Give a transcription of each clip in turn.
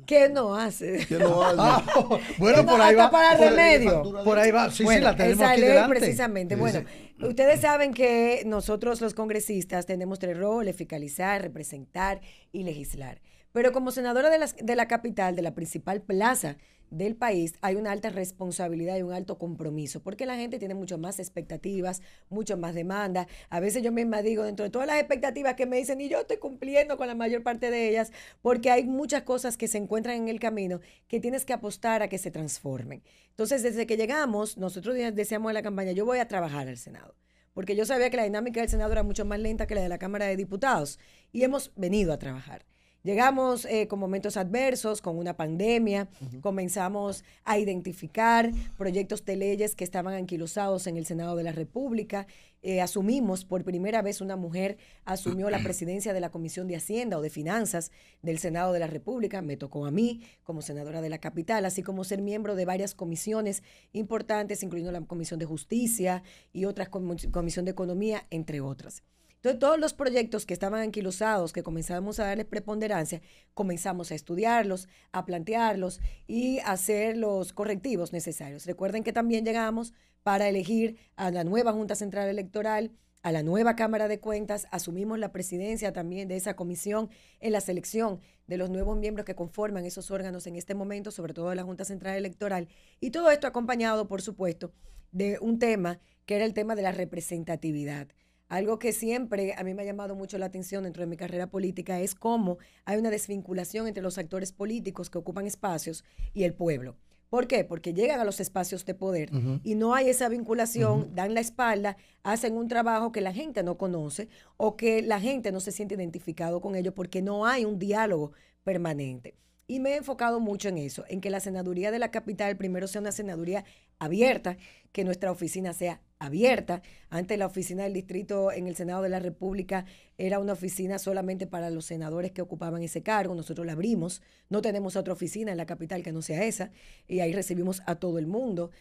¿Qué no hace? ¿Qué no hace? Bueno, por ahí va. Para remedio. Por ahí va. Sí, bueno, sí, la tenemos esa aquí ley delante. precisamente. Sí, Bueno, sí. ustedes saben que nosotros los congresistas tenemos 3 roles: fiscalizar, representar y legislar. Pero como senadora de la capital, de la principal plaza del país, hay una alta responsabilidad y un alto compromiso, porque la gente tiene mucho más expectativas, mucho más demandas. A veces yo misma digo, dentro de todas las expectativas que me dicen, y yo estoy cumpliendo con la mayor parte de ellas, porque hay muchas cosas que se encuentran en el camino que tienes que apostar a que se transformen. Entonces, desde que llegamos, nosotros decíamos en la campaña, yo voy a trabajar al Senado, porque yo sabía que la dinámica del Senado era mucho más lenta que la de la Cámara de Diputados, y hemos venido a trabajar. Llegamos con momentos adversos, con una pandemia, comenzamos a identificar proyectos de leyes que estaban anquilosados en el Senado de la República. Asumimos, por primera vez una mujer asumió la presidencia de la Comisión de Hacienda o de Finanzas del Senado de la República. Me tocó a mí como senadora de la capital, así como ser miembro de varias comisiones importantes, incluyendo la Comisión de Justicia y otras Comisión de Economía, entre otras. Entonces, todos los proyectos que estaban anquilosados, que comenzamos a darles preponderancia, comenzamos a estudiarlos, a plantearlos y a hacer los correctivos necesarios. Recuerden que también llegamos para elegir a la nueva Junta Central Electoral, a la nueva Cámara de Cuentas, asumimos la presidencia también de esa comisión en la selección de los nuevos miembros que conforman esos órganos en este momento, sobre todo de la Junta Central Electoral. Y todo esto acompañado, por supuesto, de un tema que era el tema de la representatividad. Algo que siempre a mí me ha llamado mucho la atención dentro de mi carrera política es cómo hay una desvinculación entre los actores políticos que ocupan espacios y el pueblo. ¿Por qué? Porque llegan a los espacios de poder y no hay esa vinculación, dan la espalda, hacen un trabajo que la gente no conoce o que la gente no se siente identificado con ello porque no hay un diálogo permanente. Y me he enfocado mucho en eso, en que la senaduría de la capital primero sea una senaduría abierta, que nuestra oficina sea abierta. Antes la oficina del distrito en el Senado de la República era una oficina solamente para los senadores que ocupaban ese cargo. Nosotros la abrimos. No tenemos otra oficina en la capital que no sea esa. Y ahí recibimos a todo el mundo.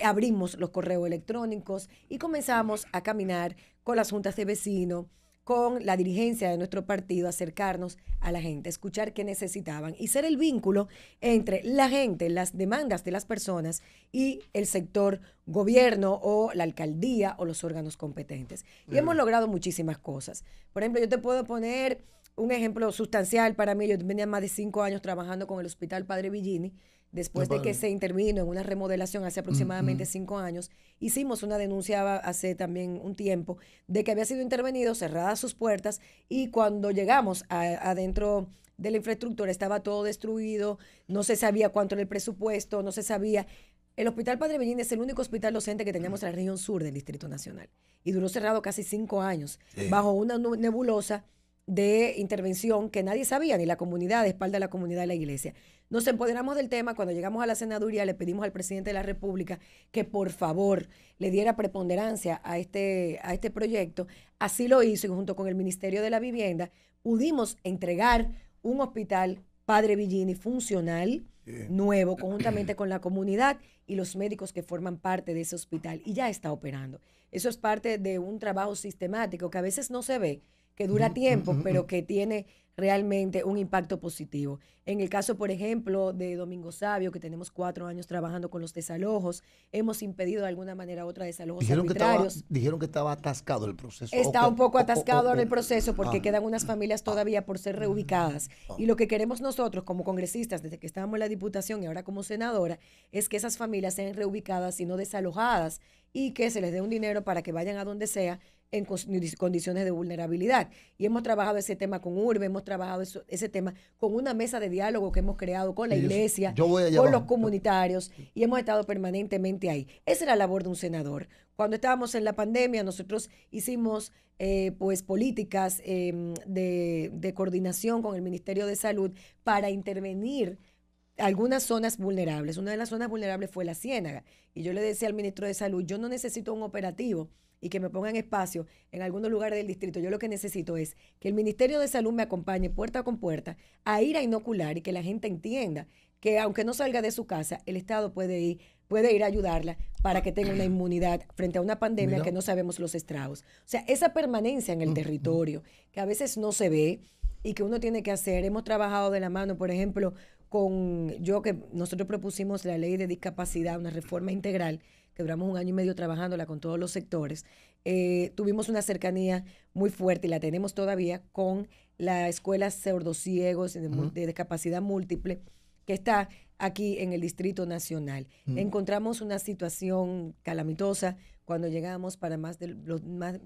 Abrimos los correos electrónicos y comenzamos a caminar con las juntas de vecinos, con la dirigencia de nuestro partido, acercarnos a la gente, escuchar qué necesitaban y ser el vínculo entre la gente, las demandas de las personas y el sector gobierno o la alcaldía o los órganos competentes. Y hemos logrado muchísimas cosas. Por ejemplo, yo te puedo poner un ejemplo sustancial para mí. Yo venía más de 5 años trabajando con el Hospital Padre Villini. Después de que se intervino en una remodelación hace aproximadamente 5 años, hicimos una denuncia hace también un tiempo de que había sido intervenido, cerradas sus puertas, y cuando llegamos adentro de la infraestructura estaba todo destruido, no se sabía cuánto era el presupuesto, no se sabía. El Hospital Padre Bellín es el único hospital docente que tenemos en la región sur del Distrito Nacional y duró cerrado casi 5 años bajo una nebulosa de intervención que nadie sabía, ni la comunidad, de espalda de la comunidad de la iglesia. Nos empoderamos del tema. Cuando llegamos a la senaduría le pedimos al presidente de la República que por favor le diera preponderancia a este proyecto. Así lo hizo y junto con el Ministerio de la Vivienda pudimos entregar un hospital Padre Villini funcional, nuevo, conjuntamente con la comunidad y los médicos que forman parte de ese hospital, y ya está operando. Eso es parte de un trabajo sistemático que a veces no se ve, que dura tiempo, pero que tiene realmente un impacto positivo. En el caso, por ejemplo, de Domingo Sabio, que tenemos 4 años trabajando con los desalojos, hemos impedido de alguna manera u otra desalojos arbitrarios. Dijeron que estaba atascado el proceso. Está un poco atascado en el proceso porque quedan unas familias todavía por ser reubicadas. Y lo que queremos nosotros como congresistas, desde que estábamos en la Diputación y ahora como senadora, es que esas familias sean reubicadas y no desalojadas, y que se les dé un dinero para que vayan a donde sea en condiciones de vulnerabilidad. Y hemos trabajado ese tema con Urbe, hemos trabajado ese tema con una mesa de diálogo que hemos creado con la iglesia, con los comunitarios, y hemos estado permanentemente ahí. Esa es la labor de un senador. Cuando estábamos en la pandemia, nosotros hicimos pues políticas de coordinación con el Ministerio de Salud para intervenir algunas zonas vulnerables. Una de las zonas vulnerables fue la Ciénaga. Y yo le decía al ministro de Salud, yo no necesito un operativo y que me pongan espacio en algunos lugares del distrito. Yo lo que necesito es que el Ministerio de Salud me acompañe puerta con puerta a ir a inocular y que la gente entienda que aunque no salga de su casa, el Estado puede ir a ayudarla para que tenga una inmunidad frente a una pandemia que no sabemos los estragos. O sea, esa permanencia en el territorio que a veces no se ve y que uno tiene que hacer. Hemos trabajado de la mano, por ejemplo, que nosotros propusimos la ley de discapacidad, una reforma integral, que duramos 1 año y medio trabajándola con todos los sectores, tuvimos una cercanía muy fuerte y la tenemos todavía con la escuela sordociegos de discapacidad múltiple que está aquí en el Distrito Nacional. Encontramos una situación calamitosa cuando llegamos para más de los más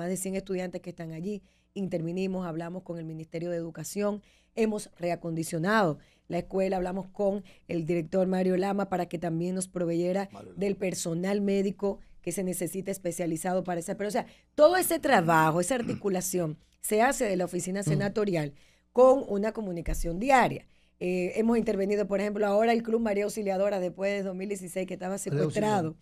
de 100 estudiantes que están allí. Intervinimos, hablamos con el Ministerio de Educación, hemos reacondicionado la escuela, hablamos con el director Mario Lama para que también nos proveyera del personal médico que se necesita especializado para esa. Pero, o sea, todo ese trabajo, esa articulación se hace de la oficina senatorial con una comunicación diaria. Hemos intervenido, por ejemplo, ahora el Club María Auxiliadora, después de 2016, que estaba secuestrado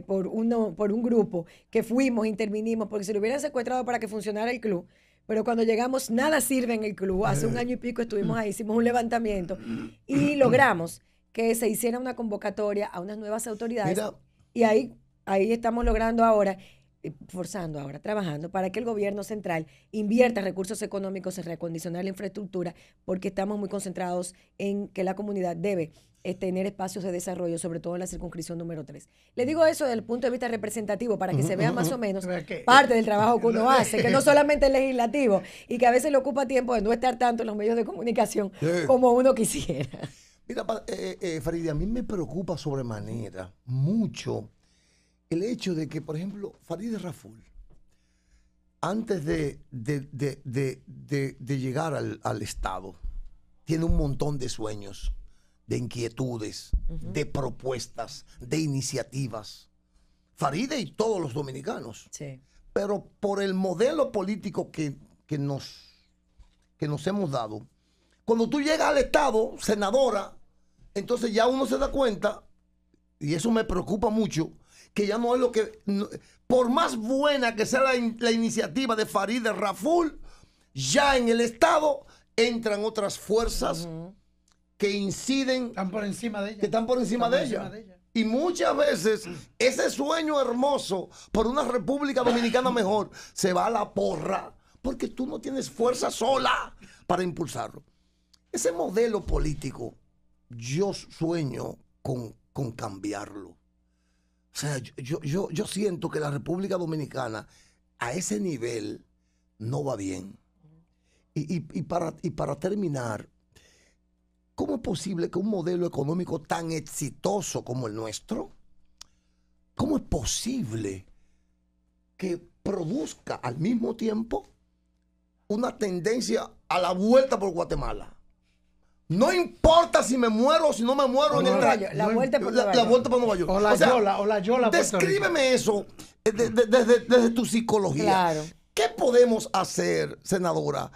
por un grupo, que fuimos, intervinimos, porque si lo hubieran secuestrado para que funcionara el club, pero cuando llegamos nada sirve en el club. Hace 1 año y pico estuvimos ahí, hicimos un levantamiento y logramos que se hiciera una convocatoria a unas nuevas autoridades. Mira. Y ahí estamos logrando ahora, trabajando para que el gobierno central invierta recursos económicos en reacondicionar la infraestructura, porque estamos muy concentrados en que la comunidad debe tener espacios de desarrollo, sobre todo en la circunscripción número 3. Le digo eso desde el punto de vista representativo para que se vea más o menos parte del trabajo que uno hace, que no solamente es legislativo y que a veces le ocupa tiempo de no estar tanto en los medios de comunicación como uno quisiera. Mira, Farideh, a mí me preocupa sobremanera mucho el hecho de que, por ejemplo, Farideh Raful, antes de llegar al Estado, tiene un montón de sueños, de inquietudes, de propuestas, de iniciativas. Farideh y todos los dominicanos. Sí. Pero por el modelo político que nos hemos dado, cuando tú llegas al Estado, senadora, entonces ya uno se da cuenta, y eso me preocupa mucho, que ya no es lo que... por más buena que sea la iniciativa de Farideh Raful, ya en el Estado entran otras fuerzas que inciden... Están por encima de ella. Que están por encima de ella. Y muchas veces ese sueño hermoso por una República Dominicana mejor se va a la porra porque tú no tienes fuerza sola para impulsarlo. Ese modelo político, yo sueño con cambiarlo. O sea, yo siento que la República Dominicana a ese nivel no va bien. Y para terminar, ¿cómo es posible que un modelo económico tan exitoso como el nuestro, cómo es posible que produzca al mismo tiempo una tendencia a la vuelta por Guatemala? No importa si me muero o si no me muero en el trayecto. La vuelta por Nueva York. O la Yola. Descríbeme eso desde tu psicología. Claro. ¿Qué podemos hacer, senadora,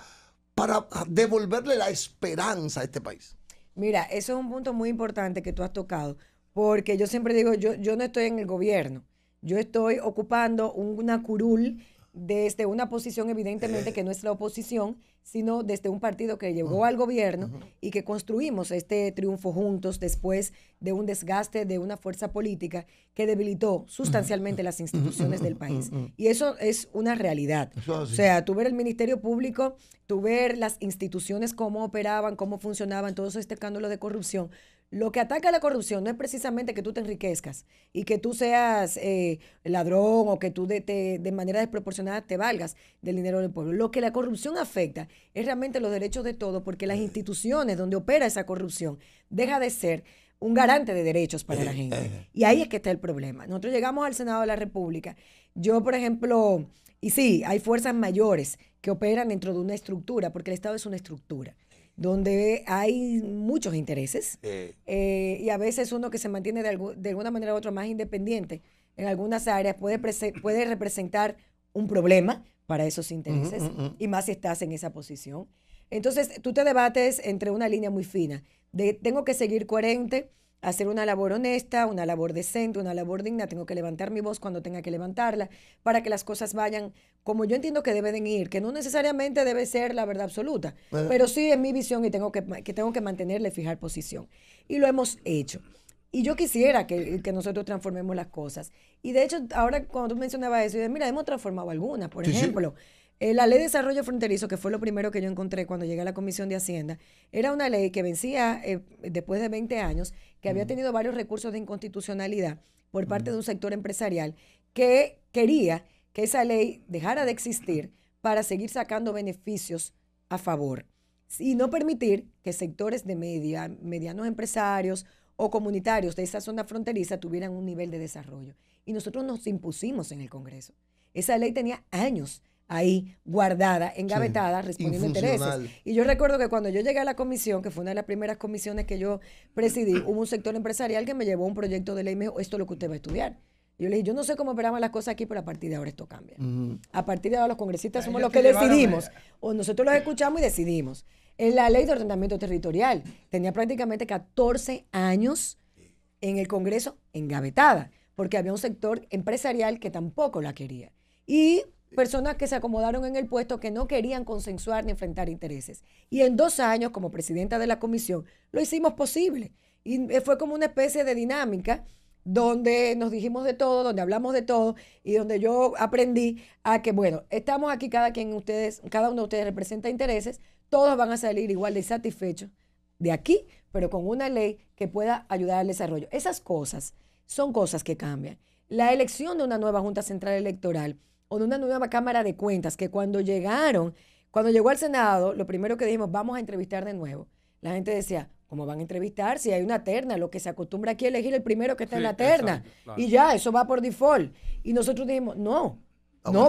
para devolverle la esperanza a este país? Mira, eso es un punto muy importante que tú has tocado, porque yo siempre digo, yo no estoy en el gobierno, yo estoy ocupando una curul desde una posición evidentemente que no es la oposición, sino desde un partido que llegó al gobierno y que construimos este triunfo juntos después de un desgaste de una fuerza política que debilitó sustancialmente las instituciones del país. Y eso es una realidad. O sea, tú ver el Ministerio Público, tú ver las instituciones cómo operaban, cómo funcionaban, todo este escándalo de corrupción. Lo que ataca a la corrupción no es precisamente que tú te enriquezcas y que tú seas ladrón o que tú de manera desproporcionada te valgas del dinero del pueblo. Lo que la corrupción afecta es realmente los derechos de todos, porque las instituciones donde opera esa corrupción deja de ser un garante de derechos para la gente. Y ahí es que está el problema. Nosotros llegamos al Senado de la República. Yo, por ejemplo, y sí, hay fuerzas mayores que operan dentro de una estructura, porque el Estado es una estructura donde hay muchos intereses y a veces uno que se mantiene de alguna manera u otra más independiente en algunas áreas puede representar un problema para esos intereses y más si estás en esa posición. Entonces tú te debates entre una línea muy fina de tengo que seguir coherente, hacer una labor honesta, una labor decente, una labor digna, tengo que levantar mi voz cuando tenga que levantarla para que las cosas vayan como yo entiendo que deben ir, que no necesariamente debe ser la verdad absoluta, pero sí es mi visión y tengo que mantenerla y fijar posición. Y lo hemos hecho. Y yo quisiera que nosotros transformemos las cosas. Y de hecho, ahora cuando tú mencionabas eso, yo dije, mira, hemos transformado algunas. Por ejemplo, La ley de desarrollo fronterizo, que fue lo primero que yo encontré cuando llegué a la Comisión de Hacienda, era una ley que vencía después de 20 años, que había tenido varios recursos de inconstitucionalidad por parte de un sector empresarial que quería que esa ley dejara de existir para seguir sacando beneficios a favor y no permitir que sectores de medianos empresarios o comunitarios de esa zona fronteriza tuvieran un nivel de desarrollo. Y nosotros nos impusimos en el Congreso. Esa ley tenía años ahí guardada, engavetada, respondiendo intereses. Y yo recuerdo que cuando yo llegué a la comisión, que fue una de las primeras comisiones que yo presidí, hubo un sector empresarial que me llevó un proyecto de ley y me dijo, esto es lo que usted va a estudiar. Y yo le dije, yo no sé cómo operaban las cosas aquí, pero a partir de ahora esto cambia. A partir de ahora los congresistas somos los que decidimos, o nosotros los escuchamos y decidimos. En la ley de ordenamiento territorial tenía prácticamente 14 años en el Congreso engavetada, porque había un sector empresarial que tampoco la quería. Y personas que se acomodaron en el puesto que no querían consensuar ni enfrentar intereses. Y en 2 años, como presidenta de la comisión, lo hicimos posible. Y fue como una especie de dinámica donde nos dijimos de todo, donde hablamos de todo y donde yo aprendí a que, bueno, estamos aquí, cada uno de ustedes representa intereses, todos van a salir igual de satisfechos de aquí, pero con una ley que pueda ayudar al desarrollo. Esas cosas son cosas que cambian. La elección de una nueva Junta Central Electoral o de una nueva Cámara de Cuentas, que cuando llegó al Senado, lo primero que dijimos, vamos a entrevistar de nuevo. La gente decía, ¿cómo van a entrevistar? Si hay una terna, lo que se acostumbra aquí a elegir el primero que está en la terna. Exacto, claro. Y ya, eso va por default. Y nosotros dijimos, no,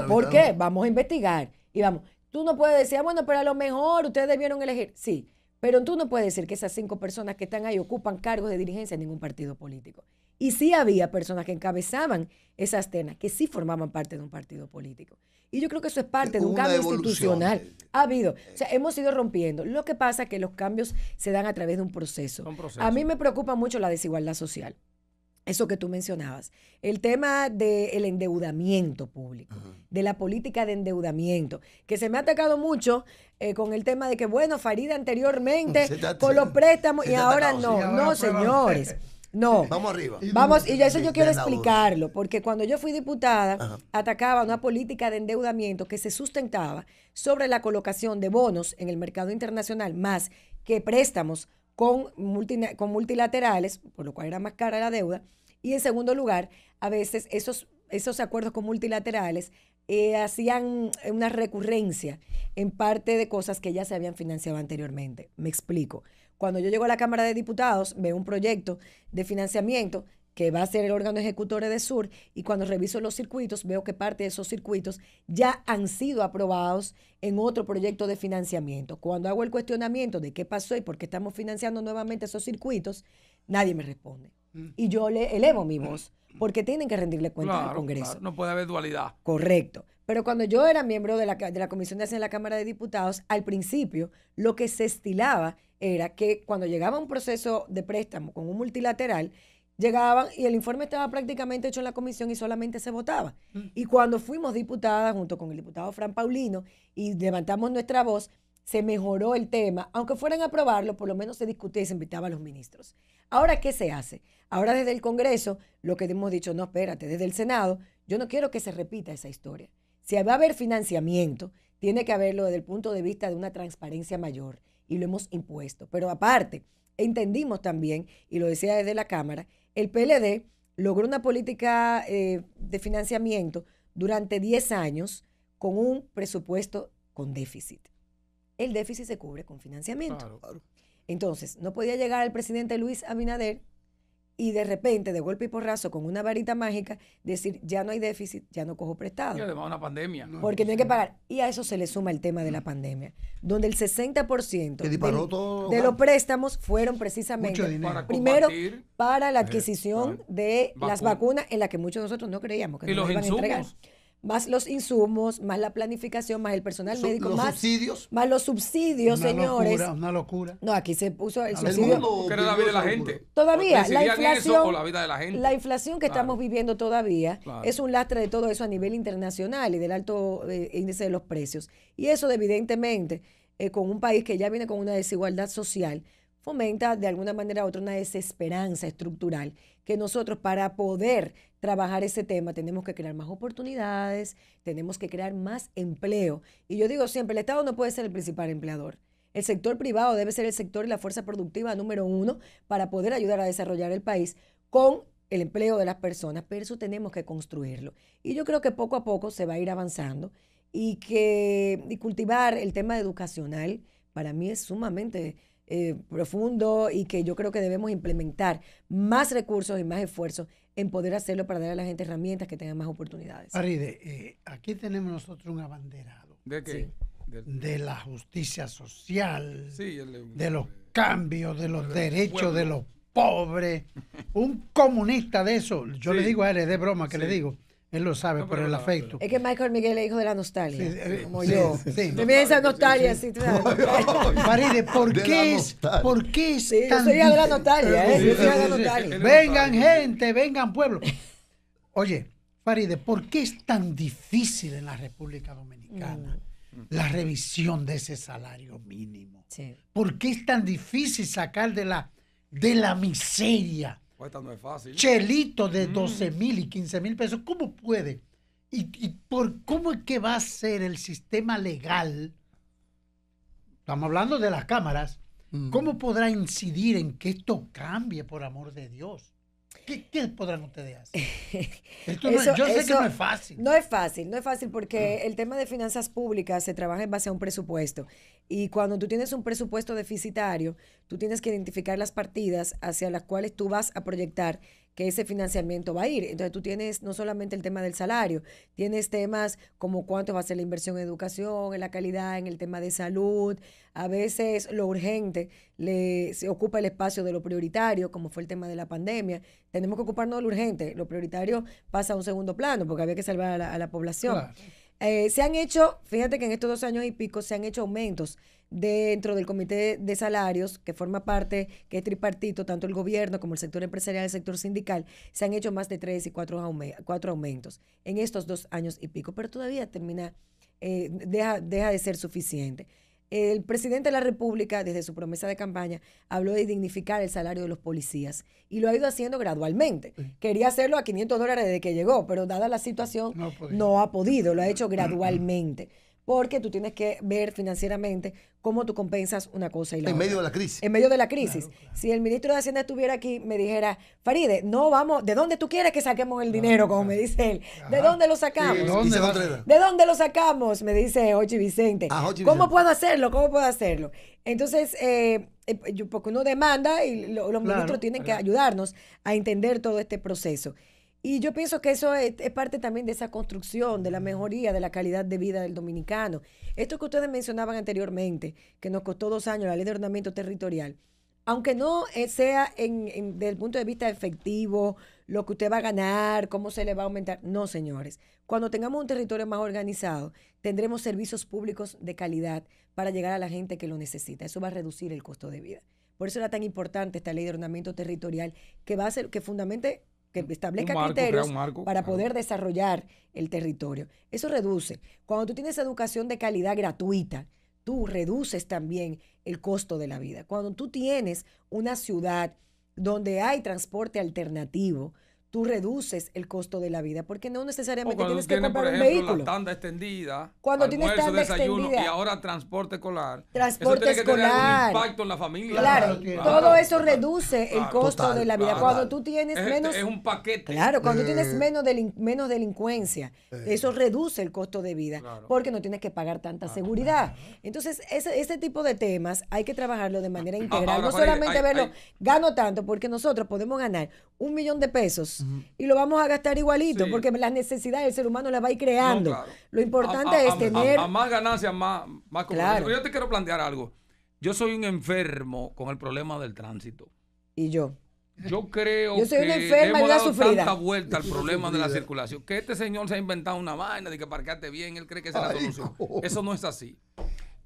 ¿por qué? Vamos a investigar. Y vamos, tú no puedes decir, bueno, pero a lo mejor ustedes debieron elegir. Sí, pero tú no puedes decir que esas 5 personas que están ahí ocupan cargos de dirigencia en ningún partido político. Y sí había personas que encabezaban esas ternas, que sí formaban parte de un partido político. Y yo creo que eso es parte de un cambio institucional. Ha habido. O sea, hemos ido rompiendo. Lo que pasa es que los cambios se dan a través de un proceso. A mí me preocupa mucho la desigualdad social. Eso que tú mencionabas. El tema del endeudamiento público, de la política de endeudamiento, que se me ha atacado mucho con el tema de que, bueno, Farida anteriormente con los préstamos y ahora no. No, señores. No. Vamos arriba. Y eso yo quiero explicarlo, porque cuando yo fui diputada, atacaba una política de endeudamiento que se sustentaba sobre la colocación de bonos en el mercado internacional, más que préstamos con multilaterales, por lo cual era más cara la deuda. Y en segundo lugar, a veces esos acuerdos con multilaterales hacían una recurrencia en parte de cosas que ya se habían financiado anteriormente. Me explico. Cuando yo llego a la Cámara de Diputados, veo un proyecto de financiamiento que va a ser el órgano ejecutor de Sur, y cuando reviso los circuitos, veo que parte de esos circuitos ya han sido aprobados en otro proyecto de financiamiento. Cuando hago el cuestionamiento de qué pasó y por qué estamos financiando nuevamente esos circuitos, nadie me responde. Y yo le elevo mi voz, porque tienen que rendirle cuenta al Congreso. Claro, no puede haber dualidad. Correcto. Pero cuando yo era miembro de la Comisión de Hacienda en la Cámara de Diputados, al principio lo que se estilaba era que cuando llegaba un proceso de préstamo con un multilateral, llegaban y el informe estaba prácticamente hecho en la comisión y solamente se votaba. Y cuando fuimos diputadas, junto con el diputado Fran Paulino, y levantamos nuestra voz, se mejoró el tema. Aunque fueran a aprobarlo, por lo menos se discutía y se invitaba a los ministros. Ahora, ¿qué se hace? Ahora desde el Congreso, lo que hemos dicho, no, espérate, desde el Senado, yo no quiero que se repita esa historia. Si va a haber financiamiento, tiene que haberlo desde el punto de vista de una transparencia mayor, y lo hemos impuesto. Pero aparte, entendimos también, y lo decía desde la Cámara, el PLD logró una política de financiamiento durante 10 años con un presupuesto con déficit. El déficit se cubre con financiamiento. Claro. Entonces, no podía llegar el presidente Luis Abinader y de repente, de golpe y porrazo, con una varita mágica, decir, ya no hay déficit, ya no cojo prestado. Y además una pandemia. Porque no hay que pagar. Y a eso se le suma el tema de la pandemia, donde el 60% de los préstamos fueron precisamente, primero, para la adquisición de las vacunas, en las que muchos de nosotros no creíamos que nos iban a entregar. Más los insumos, más la planificación, más el personal médico, más los subsidios, señores. Una locura. No, aquí se puso el subsidio. Que era la vida de la gente. Todavía, la inflación, o la vida de la gente. La inflación que estamos viviendo todavía es un lastre de todo eso a nivel internacional y del alto índice de los precios. Y eso, evidentemente, con un país que ya viene con una desigualdad social, fomenta de alguna manera u otra una desesperanza estructural que nosotros para poder trabajar ese tema tenemos que crear más oportunidades, tenemos que crear más empleo. Y yo digo siempre, el Estado no puede ser el principal empleador. El sector privado debe ser el sector y la fuerza productiva número 1 para poder ayudar a desarrollar el país con el empleo de las personas, pero eso tenemos que construirlo. Y yo creo que poco a poco se va a ir avanzando y cultivar el tema educacional para mí es sumamente profundo y que yo creo que debemos implementar más recursos y más esfuerzos en poder hacerlo para dar a la gente herramientas que tengan más oportunidades. Faride, aquí tenemos nosotros un abanderado. ¿De qué? Sí. De la justicia social, Sí, de los cambios, de los derechos de los pobres. Un comunista de eso. Yo le digo a él, es de broma que le digo. Él lo sabe por el afecto. Es que Michael Miguel es hijo de la nostalgia, Sí, como sí, yo. sí. Me viene esa nostalgia, sí. Faride, ¿por De qué la es Sí, yo tan soy hija de la difícil? nostalgia, Sí, yo soy hija de la sí, sí. nostalgia. Vengan gente, vengan pueblo. Oye, Faride, ¿por qué es tan difícil en la República Dominicana la revisión de ese salario mínimo? Sí. ¿Por qué es tan difícil sacar de la miseria Esta no es fácil. chelito de 12,000 y 15,000 pesos? ¿Cómo puede? ¿Cómo es que va a ser el sistema legal? Estamos hablando de las cámaras. ¿Cómo podrá incidir en que esto cambie, por amor de Dios? ¿Qué podrán ustedes hacer? Yo sé que no es fácil. No es fácil porque el tema de finanzas públicas se trabaja en base a un presupuesto. Y cuando tú tienes un presupuesto deficitario, tú tienes que identificar las partidas hacia las cuales tú vas a proyectar que ese financiamiento va a ir. Entonces tú tienes no solamente el tema del salario, tienes temas como cuánto va a ser la inversión en educación, en la calidad, en el tema de salud. A veces lo urgente se ocupa el espacio de lo prioritario, como fue el tema de la pandemia. Tenemos que ocuparnos de lo urgente. Lo prioritario pasa a un segundo plano porque había que salvar a la población. Claro. Se han hecho, fíjate que en estos 2 años y pico se han hecho aumentos dentro del comité de salarios, que forma parte, que es tripartito, tanto el gobierno como el sector empresarial y el sector sindical, se han hecho más de 3 y 4 aumentos en estos 2 años y pico, pero todavía deja de ser suficiente. El presidente de la República, desde su promesa de campaña, habló de dignificar el salario de los policías y lo ha ido haciendo gradualmente. Quería hacerlo a $500 desde que llegó, pero dada la situación no ha podido, lo ha hecho gradualmente. Porque tú tienes que ver financieramente cómo tú compensas una cosa y la otra. En medio de la crisis. En medio de la crisis. Claro. Si el ministro de Hacienda estuviera aquí, me dijera, Faride, no vamos, ¿de dónde tú quieres que saquemos el dinero? Como me dice él. ¿De dónde lo sacamos? Sí, ¿De dónde lo sacamos? Me dice Jochi Vicente. ¿Cómo puedo hacerlo? ¿Cómo puedo hacerlo? Entonces, porque uno demanda y los ministros tienen que ayudarnos a entender todo este proceso. Y yo pienso que eso es parte también de esa construcción, de la mejoría de la calidad de vida del dominicano. Esto que ustedes mencionaban anteriormente, que nos costó 2 años, la ley de ordenamiento territorial, aunque no sea desde el punto de vista efectivo, lo que usted va a ganar, cómo se le va a aumentar. No, señores. Cuando tengamos un territorio más organizado, tendremos servicios públicos de calidad para llegar a la gente que lo necesita. Eso va a reducir el costo de vida. Por eso era tan importante esta ley de ordenamiento territorial, que va a ser, que fundamente que establezca criterios para poder desarrollar el territorio. Eso reduce. Cuando tú tienes educación de calidad gratuita, tú reduces también el costo de la vida. Cuando tú tienes una ciudad donde hay transporte alternativo, tú reduces el costo de la vida, porque no necesariamente tienes que comprar un vehículo. La tanda extendida, cuando tienes tanda desayuno, extendida, y ahora transporte escolar. Transporte eso tiene que escolar. tener un impacto en la familia. Claro, todo eso reduce el costo de la vida. Cuando tú tienes menos... Es un paquete. Claro, cuando tienes menos delincuencia, eso reduce el costo de vida, porque no tienes que pagar tanta seguridad. Entonces, ese tipo de temas hay que trabajarlo de manera integral. No solamente verlo, gano tanto, porque nosotros podemos ganar $1 millón y lo vamos a gastar igualito, porque las necesidades del ser humano las va a ir creando. No, claro. Lo importante es tener... A más ganancias, más claro. Yo te quiero plantear algo. Yo soy un enfermo con el problema del tránsito. ¿Y yo? Yo creo yo soy que una enferma hemos y una dado sufrida. tanta vuelta al problema de la circulación, que este señor se ha inventado una vaina de que parqueate bien, él cree que esa es la solución. Eso no es así.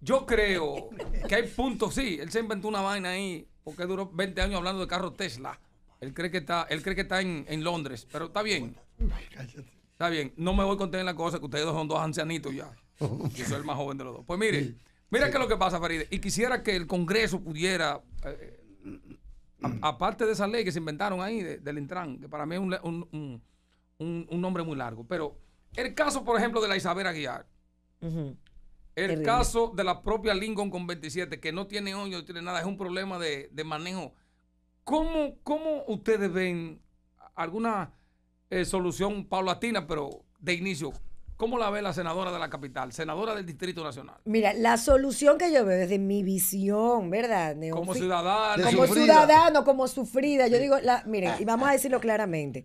Yo creo que hay puntos, sí, él se inventó una vaina ahí, porque duró 20 años hablando de carros Tesla. Él cree que está en Londres, pero está bien. Está bien. No me voy a contar en la cosa que ustedes dos son 2 ancianitos ya. Yo soy el más joven de los dos. Pues mira qué es lo que pasa, Faride. Y quisiera que el Congreso pudiera aparte de esa ley que se inventaron ahí del Intran, que para mí es un nombre muy largo, pero el caso, por ejemplo, de la Isabel Aguiar, el Terrible. caso de la propia Lincoln con 27, que no tiene hoyo, no tiene nada, es un problema de manejo. ¿Cómo ustedes ven alguna solución paulatina, pero de inicio? ¿Cómo la ve la senadora de la capital, senadora del Distrito Nacional? Mira, la solución que yo veo desde mi visión, ¿verdad? Como ciudadano. Como ciudadano, como sufrida. Yo digo, miren, y vamos a decirlo claramente.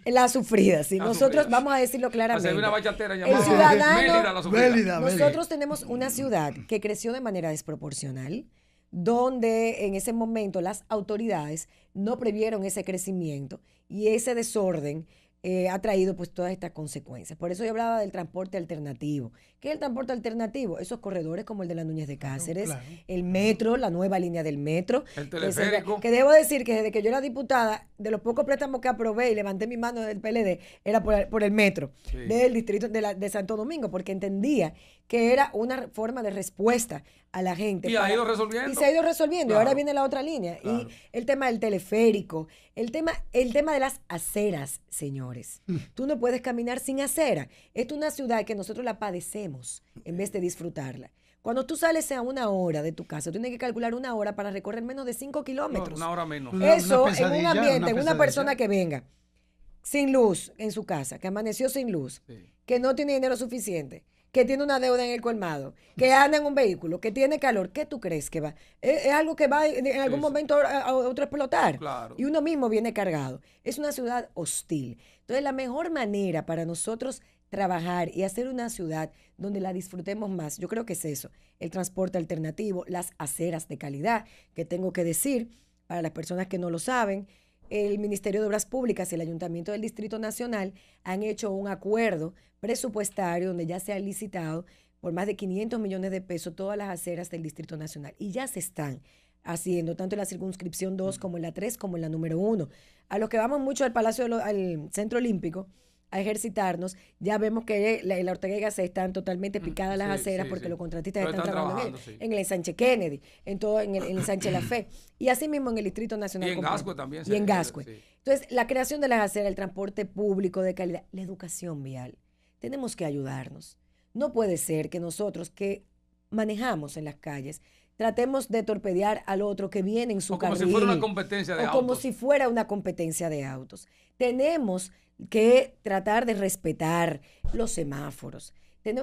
La sufrida, sí. Nosotros vamos a decirlo claramente. Hacer una bachatera El llamada ciudadano, Mélida la sufrida. nosotros tenemos una ciudad que creció de manera desproporcional, donde en ese momento las autoridades no previeron ese crecimiento y ese desorden ha traído pues todas estas consecuencias. Por eso yo hablaba del transporte alternativo. ¿Qué es el transporte alternativo? Esos corredores como el de la Núñez de Cáceres, el metro, la nueva línea del metro. El teleférico. Que debo decir que desde que yo era diputada, de los pocos préstamos que aprobé y levanté mi mano del PLD, era por el metro del distrito de Santo Domingo, porque entendía que era una forma de respuesta a la gente. Y ha ido resolviendo. Y se ha ido resolviendo. Claro. Y ahora viene la otra línea. Claro. Y el tema del teleférico, el tema de las aceras, señores. Tú no puedes caminar sin acera. Esta es una ciudad que nosotros la padecemos en vez de disfrutarla. Cuando tú sales a 1 hora de tu casa, tú tienes que calcular 1 hora para recorrer menos de 5 kilómetros. No, 1 hora menos. Eso en un ambiente, en una persona que venga sin luz en su casa, que amaneció sin luz, que no tiene dinero suficiente, que tiene una deuda en el colmado, que anda en un vehículo, que tiene calor, ¿qué tú crees que va? Es algo que va en algún momento a otro explotar. Claro. Y uno mismo viene cargado. Es una ciudad hostil. Entonces, la mejor manera para nosotros trabajar y hacer una ciudad donde la disfrutemos más, yo creo que es eso, el transporte alternativo, las aceras de calidad, que tengo que decir, para las personas que no lo saben, el Ministerio de Obras Públicas y el Ayuntamiento del Distrito Nacional han hecho un acuerdo presupuestario donde ya se ha licitado por más de 500 millones de pesos todas las aceras del Distrito Nacional. Y ya se están haciendo, tanto en la circunscripción 2 como en la 3 como en la número 1. A los que vamos mucho al al Centro Olímpico a ejercitarnos, ya vemos que la Ortega y Gasset están totalmente picadas las aceras porque los contratistas están trabajando en el ensanche Kennedy, en el ensanche La Fe, y así mismo en el Distrito Nacional. Y en Gascue también. Y en Gascue. Entonces, la creación de las aceras, el transporte público de calidad, la educación vial, tenemos que ayudarnos. No puede ser que nosotros que manejamos en las calles tratemos de torpedear al otro que viene en su carril. Como si fuera una competencia de autos. Como si fuera una competencia de autos. Tenemos que tratar de respetar los semáforos.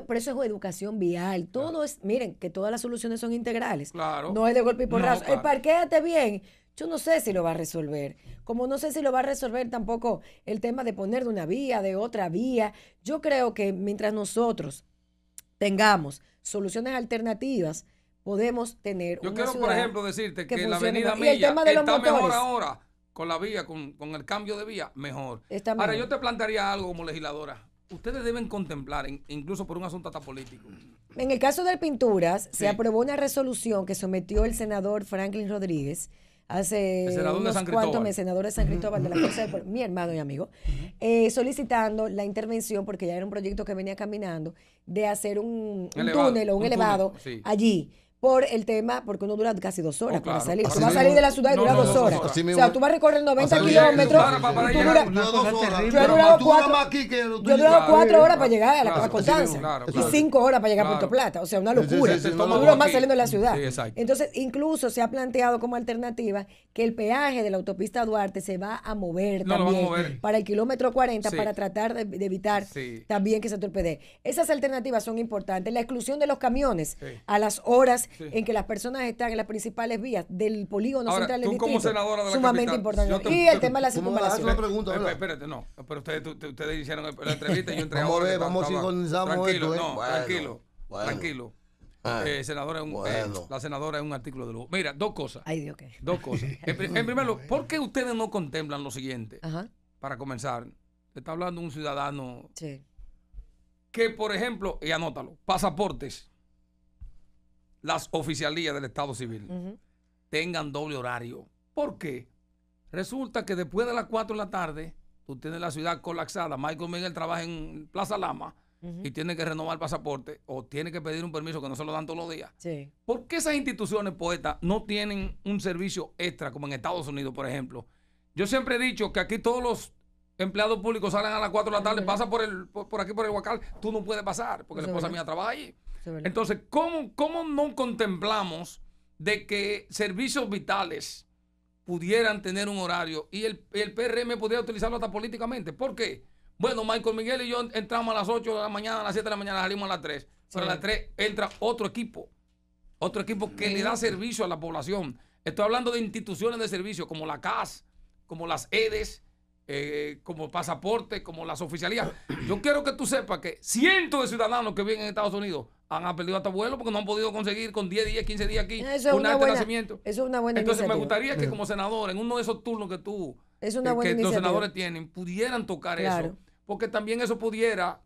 Por eso es educación vial. Todo es, miren, que todas las soluciones son integrales. Claro. No es de golpe y porrazo. Claro. Parquéate bien. Yo no sé si lo va a resolver. Como no sé si lo va a resolver tampoco el tema de poner de una vía, de otra vía. Yo creo que mientras nosotros tengamos soluciones alternativas, podemos tener Yo una quiero, ciudad por ejemplo, decirte que la funcione avenida mejor. Y el Milla tema de los está mejor motores. ahora con la vía, con el cambio de vía, mejor. Está Ahora, mejor. yo te plantearía algo como legisladora. Ustedes deben contemplar, incluso por un asunto hasta político. En el caso de Pinturas, Sí. se aprobó una resolución que sometió el senador Franklin Rodríguez hace El senador de unos San cuantos Cristóbal. meses, senador de San Cristóbal de la Fuerza del Pueblo, mi hermano y amigo, solicitando la intervención, porque ya era un proyecto que venía caminando, de hacer un túnel o un elevado sí. allí. Por el tema, porque uno dura casi 2 horas para Claro. salir. Así Tú vas a mismo. salir de la ciudad y No, dura no, 2 2 horas. horas. Así O mismo. sea, tú vas a recorrer 90 Así kilómetros. para y tú llegar. duras- Una cosa terrible. Yo he durado Tú 4 nada más aquí que yo he durado 4 horas para llegar a la Claro, Constanza. claro, Y claro. 5 horas para llegar a Claro. Puerto Plata. O sea, una Sí, sí, locura. sí, sí, Tú no, duras no, más aquí. saliendo de la ciudad. Sí, exacto. Entonces, incluso se ha planteado como alternativa que el peaje de la autopista Duarte se va a mover No, lo van a también mover. para el kilómetro 40 Sí. para tratar de evitar Sí. también que se torpedee. Esas alternativas son importantes. La exclusión de los camiones Sí. a las horas Sí. en que las personas están en las principales vías del polígono Ahora, central del tú como distrito, senadora de la sumamente capital, importante. yo te- Y el tema de la tú me vas a hacer circunvalación. una pregunta, ¿verdad? Espérate, no. Pero ustedes hicieron la entrevista y yo entré Vamos a ahora ver, que vamos a estaba- sincronizamos tranquilo, esto, ¿eh? No, Bueno, tranquilo, bueno. tranquilo. Ah, Senadora, bueno. la senadora es un artículo de lujo. Mira, dos cosas. Ay, Dios, qué. Dos cosas. En primer lugar, ¿por qué ustedes no contemplan lo siguiente? Ajá, Para comenzar, te está hablando un ciudadano sí. que, por ejemplo, y anótalo, pasaportes, las oficialías del Estado Civil Ujú. tengan doble horario. ¿Por qué? Resulta que después de las 4 de la tarde, tú tienes la ciudad colapsada. Michael Miguel trabaja en Plaza Lama y tiene que renovar el pasaporte o tiene que pedir un permiso que no se lo dan todos los días. Sí. ¿Por qué esas instituciones, poetas, no tienen un servicio extra como en Estados Unidos, por ejemplo? Yo siempre he dicho que aquí todos los empleados públicos salen a las 4 de la tarde, pasa por aquí por el Huacal, tú no puedes pasar porque la esposa mía trabaja allí. Entonces, ¿cómo no contemplamos de que servicios vitales pudieran tener un horario y el PRM pudiera utilizarlo hasta políticamente? ¿Por qué? Bueno, Michael Miguel y yo entramos a las 8 de la mañana, a las 7 de la mañana, salimos a las 3. Pero a las 3 entra otro equipo que le da servicio a la población. Estoy hablando de instituciones de servicio como la CAS, como las EDES, como pasaporte, como las oficialías. Yo quiero que tú sepas que cientos de ciudadanos que viven en Estados Unidos han perdido hasta vuelo porque no han podido conseguir con 10 días, 15 días aquí un acta de nacimiento. Eso es una buena Entonces iniciativa. me gustaría que como senador, en uno de esos turnos que los senadores tienen, pudieran tocar eso. Porque también eso pudiera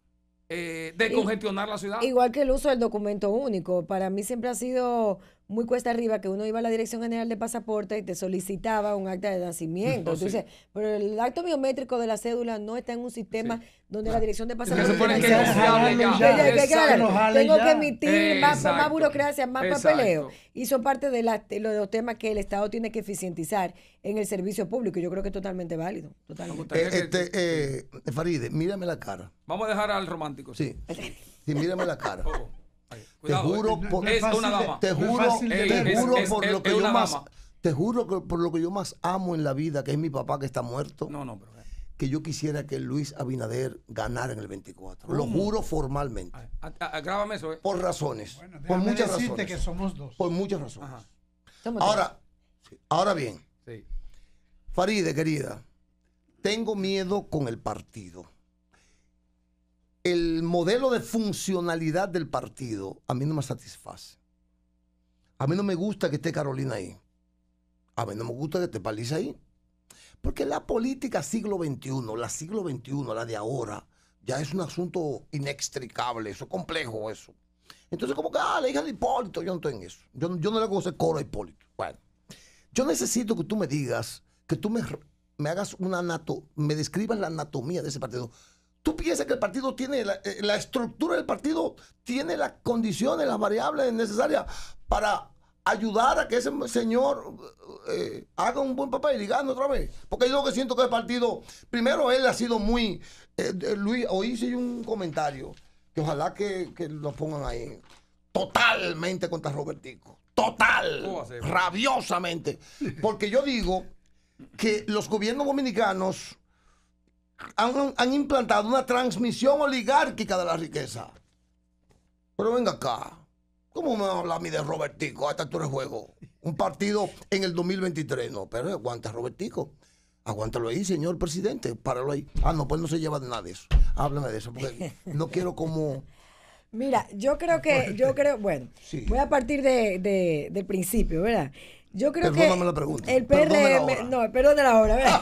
descongestionar la ciudad. Igual que el uso del documento único. Para mí siempre ha sido muy cuesta arriba que uno iba a la Dirección General de Pasaporte y te solicitaba un acta de nacimiento. Entonces, pero el acto biométrico de la cédula no está en un sistema donde la Dirección de Pasaporte... Se supone que es confiable ya. Tengo que emitir más burocracia, más papeleo. Y son parte de los temas que el Estado tiene que eficientizar en el servicio público. Yo creo que es totalmente válido. Faride, mírame la cara. Vamos a dejar al romántico. Sí, mírame la cara. Cuidado, te juro que por lo que yo más amo en la vida, que es mi papá que está muerto, que yo quisiera que Luis Abinader ganara en el 24. Lo juro formalmente. Grábame eso. Por razones. Bueno, por muchas razones. Que somos dos. Por muchas razones. Ajá. Ahora bien, Faride, querida, tengo miedo con el partido. El modelo de funcionalidad del partido a mí no me satisface. A mí no me gusta que esté Carolina ahí. A mí no me gusta que esté Paliza ahí. Porque la política siglo XXI, la de ahora, ya es un asunto inextricable, eso es complejo eso. Entonces como que, la hija de Hipólito, yo no estoy en eso. Yo no le hago ese coro a Hipólito. Bueno, yo necesito que tú me digas, que tú me hagas me describas la anatomía de ese partido. ¿Tú piensas que el partido tiene, la estructura del partido tiene las condiciones, las variables necesarias para ayudar a que ese señor haga un buen papel y gane otra vez? Porque yo lo que siento que el partido, primero él ha sido muy, Luis, hoy hice un comentario, que ojalá que lo pongan ahí, totalmente contra Robertico, rabiosamente, porque yo digo que los gobiernos dominicanos han implantado una transmisión oligárquica de la riqueza. Pero venga acá, ¿cómo me habla a mí de Robertico a esta altura de juego? Un partido en el 2023. No, pero aguanta, Robertico. Aguántalo ahí, señor presidente. Páralo ahí. No, pues no se lleva de nada de eso. Háblame de eso, porque no quiero como... Mira, bueno, sí. Voy a partir del principio, ¿verdad? Yo creo Perdóname la pregunta. El PRM... No, perdóname la hora, ¿verdad?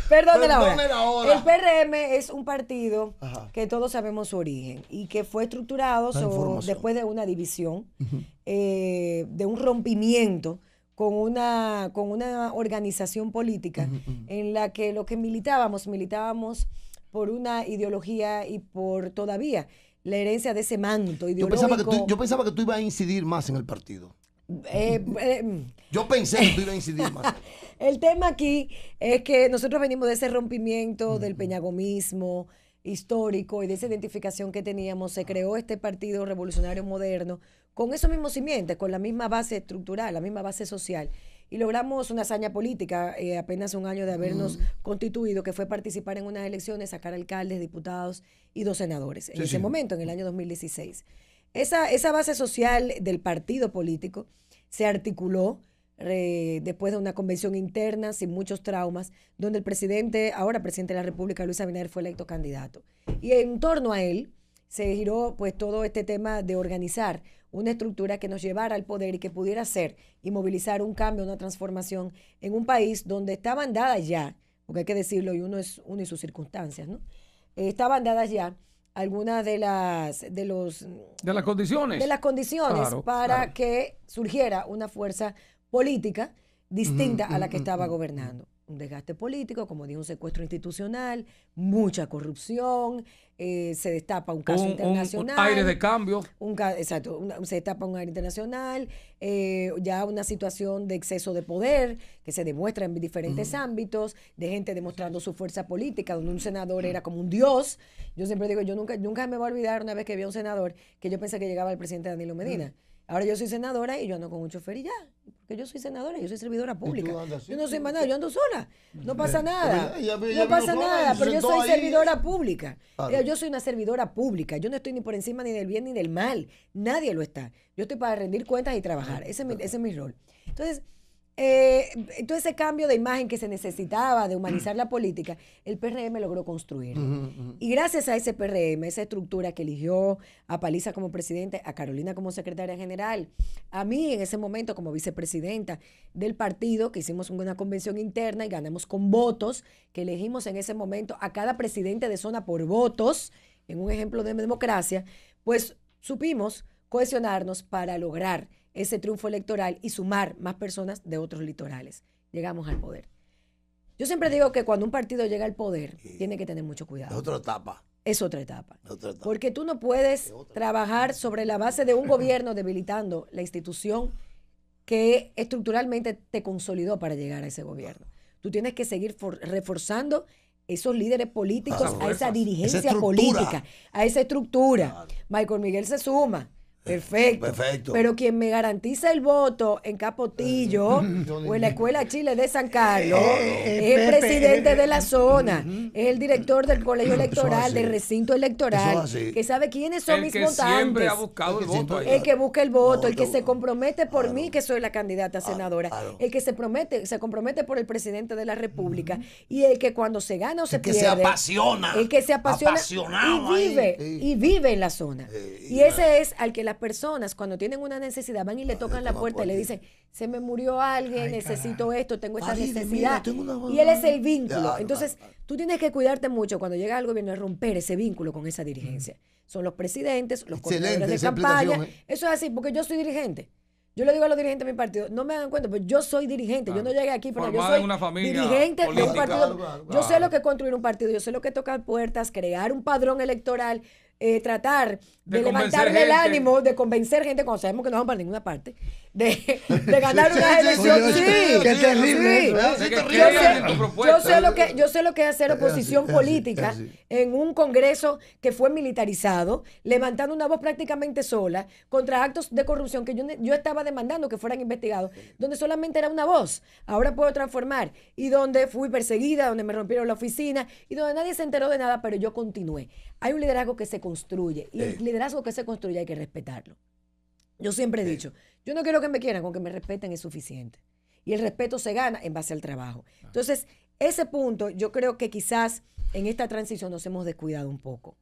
Perdón la hora. El PRM es un partido que todos sabemos su origen y que fue estructurado después de una división, de un rompimiento con una organización política en la que lo que militábamos por una ideología y por todavía la herencia de ese manto ideológico. Yo pensaba que tú ibas a incidir más en el partido. Yo pensé que tú ibas a incidir más. El tema aquí es que nosotros venimos de ese rompimiento del peñagomismo histórico y de esa identificación que teníamos. Se creó este Partido Revolucionario Moderno con esos mismos simientes, con la misma base estructural, la misma base social. Y logramos una hazaña política apenas un año de habernos constituido, que fue participar en unas elecciones, sacar alcaldes, diputados y 2 senadores. En ese momento, en el año 2016. Esa base social del partido político se articuló después de una convención interna sin muchos traumas, donde el presidente, ahora presidente de la República, Luis Abinader, fue electo candidato. Y en torno a él se giró pues todo este tema de organizar una estructura que nos llevara al poder y que pudiera hacer y movilizar un cambio, una transformación en un país donde estaban dadas ya, porque hay que decirlo, y uno es uno y sus circunstancias, ¿no? Estaban dadas ya algunas de las condiciones claro, para que surgiera una fuerza política distinta a la que estaba gobernando. Un desgaste político, como dijo, un secuestro institucional, mucha corrupción, se destapa un caso internacional. Un aire de cambio. Exacto, se destapa un aire internacional, ya una situación de exceso de poder que se demuestra en diferentes ámbitos, de gente demostrando su fuerza política, donde un senador era como un dios. Yo siempre digo, yo nunca me voy a olvidar una vez que vi a un senador que yo pensé que llegaba el presidente Danilo Medina. Ahora yo soy senadora y yo ando con un chofer y ya. Porque yo soy senadora, yo soy servidora pública. Yo no soy más nada, yo ando sola. No pasa nada. No pasa nada, pero yo soy servidora pública. Yo soy una servidora pública. Yo no estoy ni por encima ni del bien ni del mal. Nadie lo está. Yo estoy para rendir cuentas y trabajar. Ese es mi rol. Entonces, todo ese cambio de imagen que se necesitaba de humanizar la política, el PRM logró construir. Y gracias a ese PRM, esa estructura que eligió a Paliza como presidente, a Carolina como secretaria general, a mí en ese momento como vicepresidenta del partido, que hicimos una convención interna y ganamos con votos, que elegimos en ese momento a cada presidente de zona por votos, en un ejemplo de democracia, pues supimos cohesionarnos para lograr ese triunfo electoral y sumar más personas de otros litorales. Llegamos al poder. Yo siempre digo que cuando un partido llega al poder, tiene que tener mucho cuidado. Es otra etapa. Es otra etapa. Porque tú no puedes trabajar sobre la base de un gobierno debilitando la institución que estructuralmente te consolidó para llegar a ese gobierno. Tú tienes que seguir reforzando esos líderes políticos, a esa dirigencia política, a esa estructura. Michael Miguel se suma. Perfecto. Pero quien me garantiza el voto en Capotillo o en la Escuela Chile de San Carlos es el presidente de la zona, es el director del colegio electoral, del recinto electoral, que sabe quiénes son mis votantes. Siempre ha buscado el voto. El que busca el voto, el que se compromete por mí, que soy la candidata a senadora, el que se compromete por el presidente de la República y el que cuando se gana o se pierde, el que se apasiona y vive en la zona. Y ese es al que las personas cuando tienen una necesidad van y le tocan la puerta y le dicen, se me murió alguien, necesito esto, tengo esta necesidad. Y él es el vínculo. Entonces, tú tienes que cuidarte mucho cuando llegas al gobierno de romper ese vínculo con esa dirigencia. Son los presidentes, los coordinadores de campaña. Eso es así, porque yo soy dirigente. Yo le digo a los dirigentes de mi partido, no me hagan cuenta, pero yo soy dirigente. Yo no llegué aquí, pero yo soy dirigente de un partido. Yo sé lo que es construir un partido, yo sé lo que es tocar puertas, crear un padrón electoral, tratar de levantarle el ánimo, de convencer gente cuando sabemos que no vamos para ninguna parte, de ganar unas elecciones. Yo sé lo que es hacer oposición política en un Congreso que fue militarizado, levantando una voz prácticamente sola contra actos de corrupción que yo estaba demandando que fueran investigados, donde solamente era una voz. Ahora puedo transformar, y donde fui perseguida, donde me rompieron la oficina y donde nadie se enteró de nada, pero yo continué. Hay un liderazgo que se construye y el liderazgo que se construye hay que respetarlo. Yo siempre he dicho, yo no quiero que me quieran, con que me respeten es suficiente. Y el respeto se gana en base al trabajo. Entonces, ese punto yo creo que quizás en esta transición nos hemos descuidado un poco.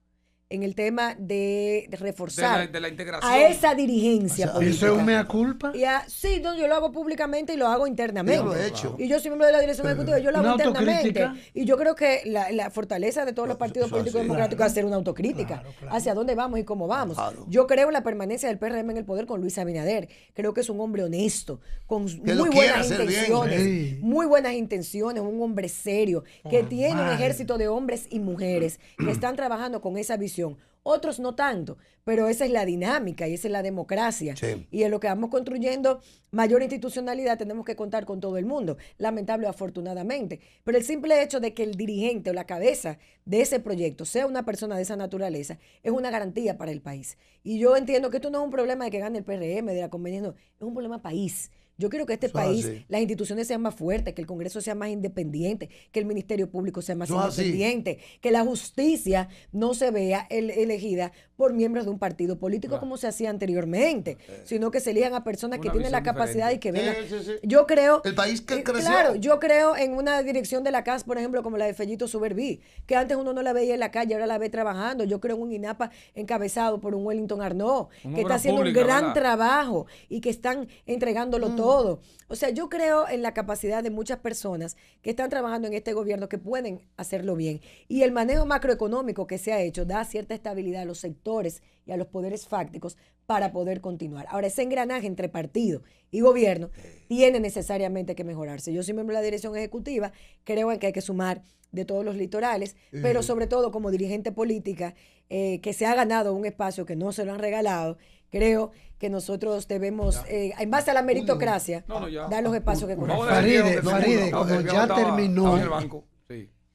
En el tema de reforzar de la integración a esa dirigencia política. ¿Eso es un mea culpa? Sí, no, yo lo hago públicamente y lo hago internamente. Yo lo he hecho. Y yo soy miembro de la dirección ejecutiva, yo lo hago internamente. Y yo creo que la fortaleza de todos los partidos políticos democráticos es hacer una autocrítica hacia dónde vamos y cómo vamos. Yo creo en la permanencia del PRM en el poder con Luis Abinader. Creo que es un hombre honesto, con muy buenas intenciones. Muy buenas intenciones, un hombre serio, que tiene un ejército de hombres y mujeres que están trabajando con esa visión. Otros no tanto, pero esa es la dinámica y esa es la democracia. Sí. Y en lo que vamos construyendo mayor institucionalidad tenemos que contar con todo el mundo, lamentable o afortunadamente. Pero el simple hecho de que el dirigente o la cabeza de ese proyecto sea una persona de esa naturaleza es una garantía para el país. Y yo entiendo que esto no es un problema de que gane el PRM, de la conveniencia, no, es un problema país. Yo quiero que este país, las instituciones sean más fuertes, que el Congreso sea más independiente, que el Ministerio Público sea más independiente, que la justicia no se vea elegida por miembros de un partido político como se hacía anteriormente, sino que se elijan a personas que tienen la capacidad y que vengan. Yo creo... El país que creció. Claro, yo creo en una dirección de la CAS, por ejemplo, como la de Fellito Suberví, que antes uno no la veía en la calle, ahora la ve trabajando. Yo creo en un INAPA encabezado por un Wellington Arnaud, que está haciendo un gran trabajo y que están entregándolo todo. todo. O sea, yo creo en la capacidad de muchas personas que están trabajando en este gobierno que pueden hacerlo bien. Y el manejo macroeconómico que se ha hecho da cierta estabilidad a los sectores y a los poderes fácticos para poder continuar. Ahora, ese engranaje entre partido y gobierno tiene necesariamente que mejorarse. Yo soy miembro de la dirección ejecutiva, creo en que hay que sumar de todos los litorales, pero sobre todo como dirigente política que se ha ganado un espacio que no se lo han regalado, creo que nosotros debemos, en base a la meritocracia, dar los espacios que corresponden. Faride, como ya terminó,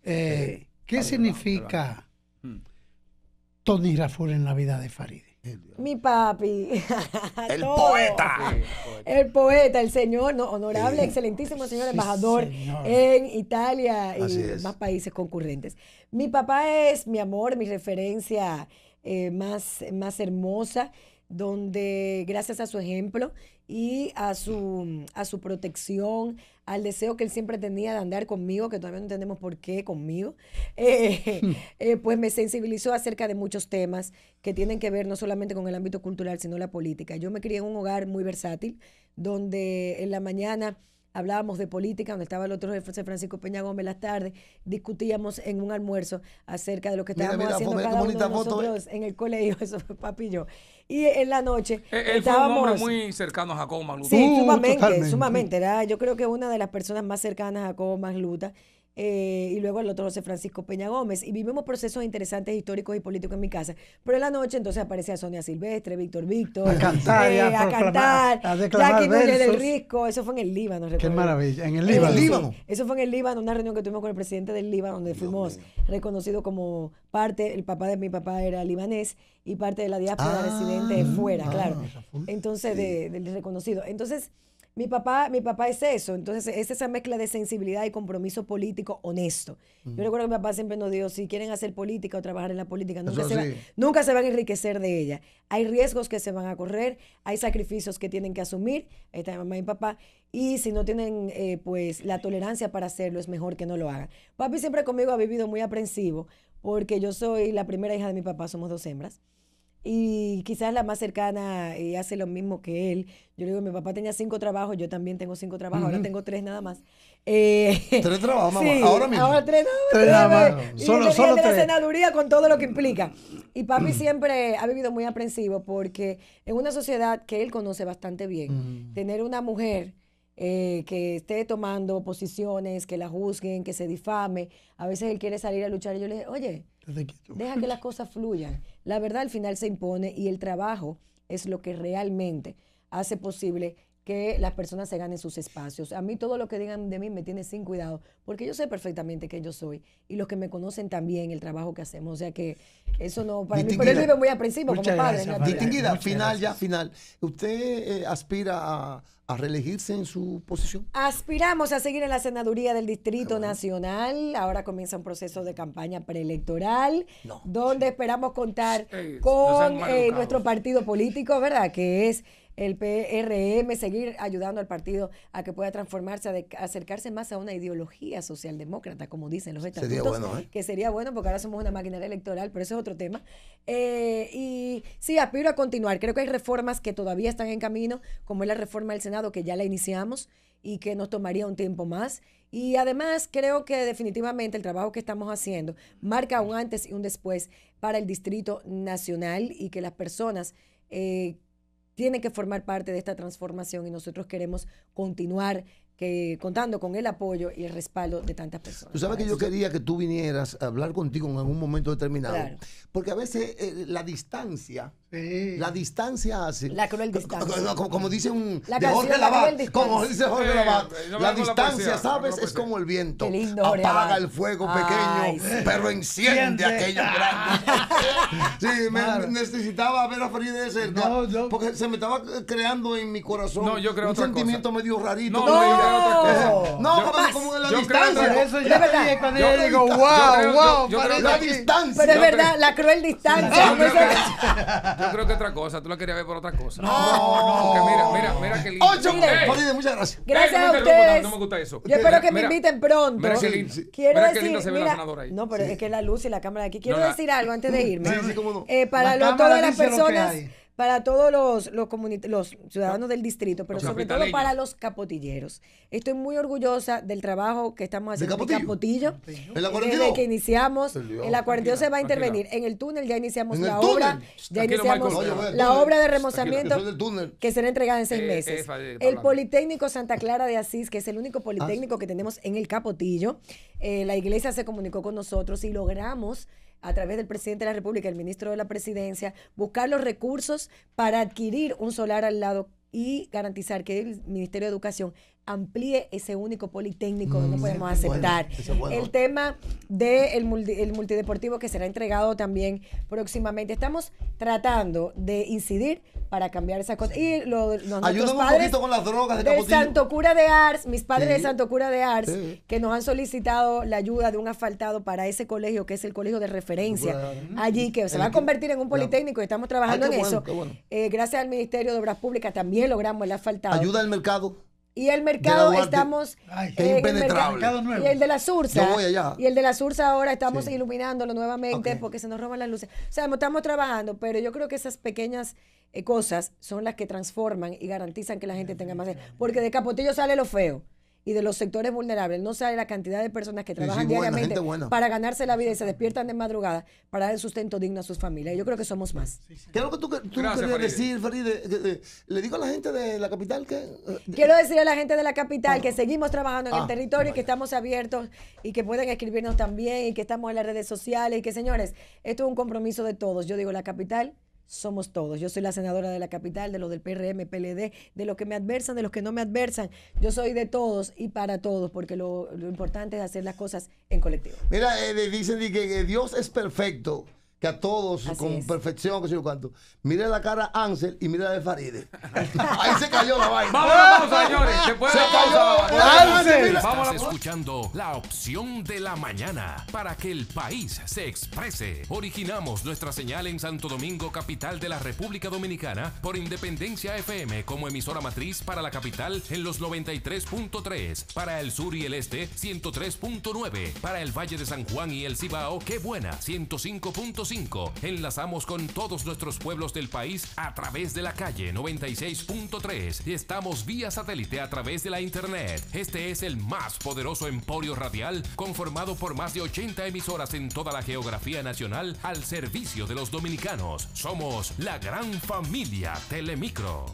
¿qué significa Tony Raful en la vida de Faride? Mi papi. El poeta. El poeta, el señor, honorable, excelentísimo señor embajador en Italia y más países concurrentes. Mi papá es mi amor, mi referencia más hermosa, donde gracias a su ejemplo y a su protección, al deseo que él siempre tenía de andar conmigo, que todavía no entendemos por qué conmigo, pues me sensibilizó acerca de muchos temas que tienen que ver no solamente con el ámbito cultural, sino la política. Yo me crié en un hogar muy versátil, donde en la mañana hablábamos de política, donde estaba el otro José Francisco Peña Gómez las tardes, discutíamos en un almuerzo acerca de lo que estábamos haciendo cada uno de nosotros en el colegio, eso fue papi y yo. Y en la noche él fue un hombre muy cercano a Jacobo Magluta. Sí, sumamente. Era, yo creo que una de las personas más cercanas a Jacobo Magluta. Y luego el otro José Francisco Peña Gómez, y vivimos procesos interesantes históricos y políticos en mi casa, pero en la noche entonces aparecía Sonia Silvestre, Víctor a cantar, Jackie Núñez del Risco. Eso fue en el Líbano, recuerdo. Qué maravilla, en el Líbano. Eso fue en el Líbano, una reunión que tuvimos con el presidente del Líbano, donde fuimos reconocidos como parte, el papá de mi papá era libanés y parte de la diáspora residente fuera, claro, entonces del reconocido. Entonces mi papá es eso, entonces es esa mezcla de sensibilidad y compromiso político honesto. Yo recuerdo que mi papá siempre nos dijo, si quieren hacer política o trabajar en la política, nunca se van a enriquecer de ella. Hay riesgos que se van a correr, hay sacrificios que tienen que asumir, esta mamá y papá, y si no tienen pues la tolerancia para hacerlo, es mejor que no lo hagan. Papi siempre conmigo ha vivido muy aprensivo, porque yo soy la primera hija de mi papá, somos 2 hembras. Y quizás la más cercana hace lo mismo que él. Yo le digo, mi papá tenía 5 trabajos, yo también tengo 5 trabajos, ahora tengo 3 nada más. 3 trabajos, mamá, sí, ahora mismo. Ahora 3 nada más. Y solo de la senaduría con todo lo que implica. Y papi siempre ha vivido muy aprensivo porque en una sociedad que él conoce bastante bien, tener una mujer que esté tomando posiciones, que la juzguen, que se difame, a veces él quiere salir a luchar y yo le dije, oye, deja que las cosas fluyan. La verdad al final se impone y el trabajo es lo que realmente hace posible que las personas se ganen sus espacios. A mí todo lo que digan de mí me tiene sin cuidado, porque yo sé perfectamente quién yo soy y los que me conocen también el trabajo que hacemos. O sea que eso no, para mí, pero él vive muy aprensivo como padre. Distinguida, final. ¿Usted aspira a reelegirse en su posición? Aspiramos a seguir en la senaduría del Distrito Nacional. Ahora comienza un proceso de campaña preelectoral, donde esperamos contar con nuestro partido político, ¿verdad? Que es el PRM, seguir ayudando al partido a que pueda transformarse, acercarse más a una ideología socialdemócrata, como dicen los estatutos. Sería bueno, que sería bueno porque ahora somos una maquinaria electoral, pero eso es otro tema. Y sí, aspiro a continuar. Creo que hay reformas que todavía están en camino, como es la reforma del Senado, que ya la iniciamos y que nos tomaría un tiempo más. Y además creo que definitivamente el trabajo que estamos haciendo marca un antes y un después para el Distrito Nacional y que las personas tienen que formar parte de esta transformación y nosotros queremos continuar contando con el apoyo y el respaldo de tantas personas. Tú sabes que yo quería que tú vinieras a hablar contigo en algún momento determinado. Claro. Porque a veces la distancia hace... La cruel distancia. Como dice Jorge Lavat. Como dice Jorge Lavat. La distancia, ¿sabes? Es como el viento. Qué lindo, apaga el fuego pequeño, pero enciende aquello grande. Sí, necesitaba ver a Faride de cerca. Porque se me estaba creando en mi corazón un sentimiento medio rarito. Porque como en la distancia. Eso yo dije cuando yo digo, wow, la distancia. Pero es verdad, la cruel distancia. Yo creo que otra cosa, tú la querías ver por otra cosa. No. Mira qué lindo. 8, Faride, muchas gracias. Gracias a ustedes. No me gusta eso. Yo espero que me inviten pronto. Mira qué lindo. Quiero qué linda se ve la senadora ahí. No, pero es que la luz y la cámara de aquí. Quiero decir algo antes de irme. Sí, cómo no. Para todas las personas... para todos los ciudadanos del distrito, pero Los sobre todo capitaleños. para los capotilleros. Estoy muy orgullosa del trabajo que estamos haciendo en Capotillo? Capotillo. ¿En la 42? Desde que iniciamos, Salió. en la 42 se va a Tranquila. intervenir. En el túnel ya iniciamos ¿En el la túnel? obra, ya Tranquilo, iniciamos Michael. Oye, la túnel. obra de Yo remozamiento soy del túnel. que será entregada en 6 meses. está El hablando. Politécnico Santa Clara de Asís, que es el único politécnico que tenemos en el Capotillo, la iglesia se comunicó con nosotros y logramos, a través del presidente de la República, el ministro de la Presidencia, buscar los recursos para adquirir un solar al lado y garantizar que el Ministerio de Educación amplíe ese único politécnico que no podemos aceptar. Bueno, eso es bueno. El tema del multideportivo que será entregado también próximamente. Estamos tratando de incidir para cambiar esa cosa. Y nuestros Ayúdame un padres poquito con las drogas de del Capotillo. Santo Cura de Ars, mis padres Sí. de Santo Cura de Ars, Sí. que nos han solicitado la ayuda de un asfaltado para ese colegio, que es el colegio de referencia allí, que se va a convertir en un politécnico y estamos trabajando Ay, qué en bueno, eso. qué bueno. Gracias al Ministerio de Obras Públicas también logramos el asfaltado. Ayuda al mercado. Y el mercado de la Duarte. estamos Ay, es en el impenetrable. Mercado nuevo. y el de la Sursa. Yo voy allá. Y el de la Sursa ahora estamos Sí. iluminándolo nuevamente Ok. porque se nos roban las luces. O sea, estamos trabajando, pero yo creo que esas pequeñas cosas son las que transforman y garantizan que la gente tenga más. Porque de Capotillo sale lo feo. Y de los sectores vulnerables no sale la cantidad de personas que trabajan buena, diariamente gente buena. para ganarse la vida y se despiertan de madrugada para dar sustento digno a sus familias. Yo creo que somos más. ¿Qué es lo que tú Gracias, querías Faride. decir, Faride? Le digo a la gente de la capital que... Quiero decir a la gente de la capital que seguimos trabajando en el territorio y vaya. que estamos abiertos y que pueden escribirnos también y que estamos en las redes sociales y que, señores, esto es un compromiso de todos. Yo digo, la capital somos todos. Yo soy la senadora de la capital, de los del PRM, PLD, de los que me adversan, de los que no me adversan. Yo soy de todos y para todos, porque lo importante es hacer las cosas en colectivo. Mira, dicen que Dios es perfecto, que a todos Así con es. perfección, que sé yo cuánto. Mira la cara a Ansel y mira la de Faride. Ahí se cayó la vaina. Vamos a la pausa, señores. Después de la pausa. Ansel, mira. Vamos a Estás la escuchando la opción de la mañana para que el país se exprese. Originamos nuestra señal en Santo Domingo, capital de la República Dominicana, por Independencia FM como emisora matriz para la capital en los 93.3, para el sur y el este 103.9, para el Valle de San Juan y el Cibao, qué buena 105.5. Enlazamos con todos nuestros pueblos del país a través de la calle 96.3 y estamos vía satélite a través de la internet. Este es el más poderoso emporio radial conformado por más de 80 emisoras en toda la geografía nacional al servicio de los dominicanos. Somos la gran familia Telemicro.